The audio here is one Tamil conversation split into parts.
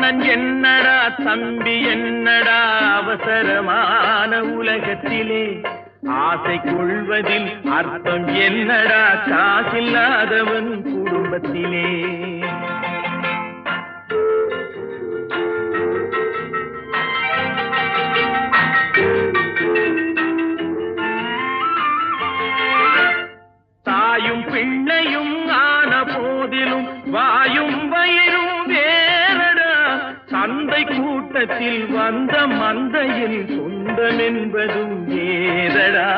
அண்ணன் என்னடா தம்பி என்னடா அவசரமான உலகத்திலே ஆசை கொள்வதில் அர்த்தம் என்னடா காசில்லாதவன் குடும்பத்திலே. தாயும் பிள்ளையும் ஆன போதிலும் வாயும் வயிறும் வேறடா, சந்தை கூட்டத்தில் வந்த மந்தையில் சொந்தம் என்பதும் ஏதடா,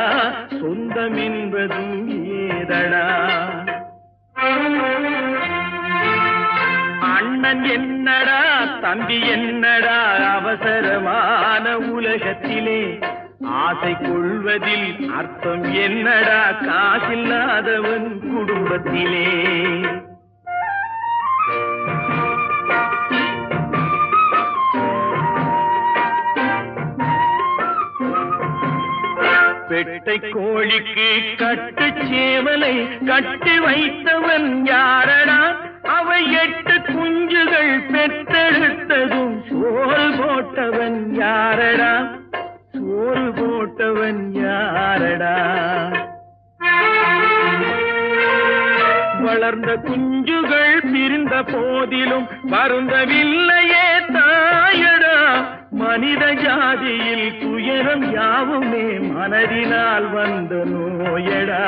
சொந்தம் என்பதும் ஏதடா. அண்ணன் என்னடா தம்பி என்னடா அவசரமான உலகத்திலே ஆசை கொள்வதில் அர்த்தம் என்னடா காசில்லாதவன் குடும்பத்திலே. பெட்டை கோழிக்கு கட்டு சேவலை கட்டி வைத்தவன் யாரடா, அவை 8 குஞ்சுகள் பெற்றெடுத்ததும் சோறு போட்டவன் யாரடா, சோறு போட்டவன் யாரடா. வளர்ந்த குஞ்சுகள் பிரிந்த போதிலும் வருந்தவில்லையே தாயடா, மனித ஜாதியில் துயரம் யாவுமே மனதினால் வந்த நோயடா,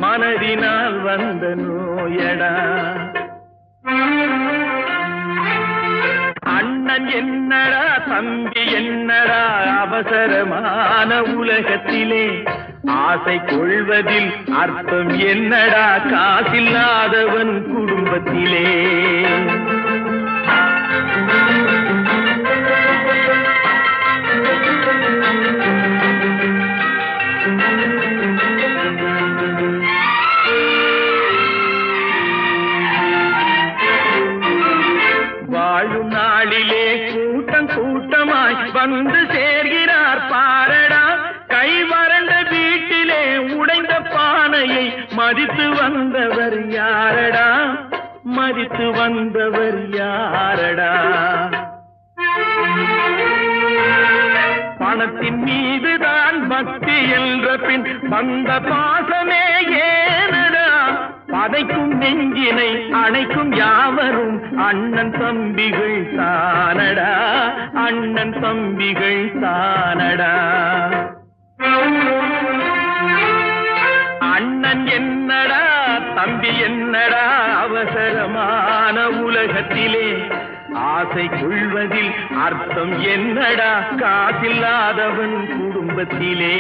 மனதினால் வந்த நோயடா. அண்ணன் என்னடா தம்பி என்னடா அவசரமான உலகத்திலே ஆசை கொள்வதில் அர்த்தம் என்னடா காசில்லாதவன் குடும்பத்திலே. வாழும் நாளிலே கூட்டம் கூட்டமாய் வந்து சேர்கிறார் பாரடா, கை வறண்ட வீட்டிலே உடைந்த பானையை மதித்து வந்தவர் யாரடா, மதித்து வந்தவர் யாரடா. பணத்தின் மீதுதான் பக்தி என்ற பின் வந்த பாசமே ஏனடா, பதைக்கும் நெஞ்சினை அணைக்கும் யாவரும் அண்ணன் தம்பிகள் தானடா, அண்ணன் தம்பிகள் தானடா. அண்ணன் என்னடா தம்பி என்னடா அவசரமான உலகத்திலே ஆசை கொள்வதில் அர்த்தம் என்னடா காசில்லாதவன் குடும்பத்திலே.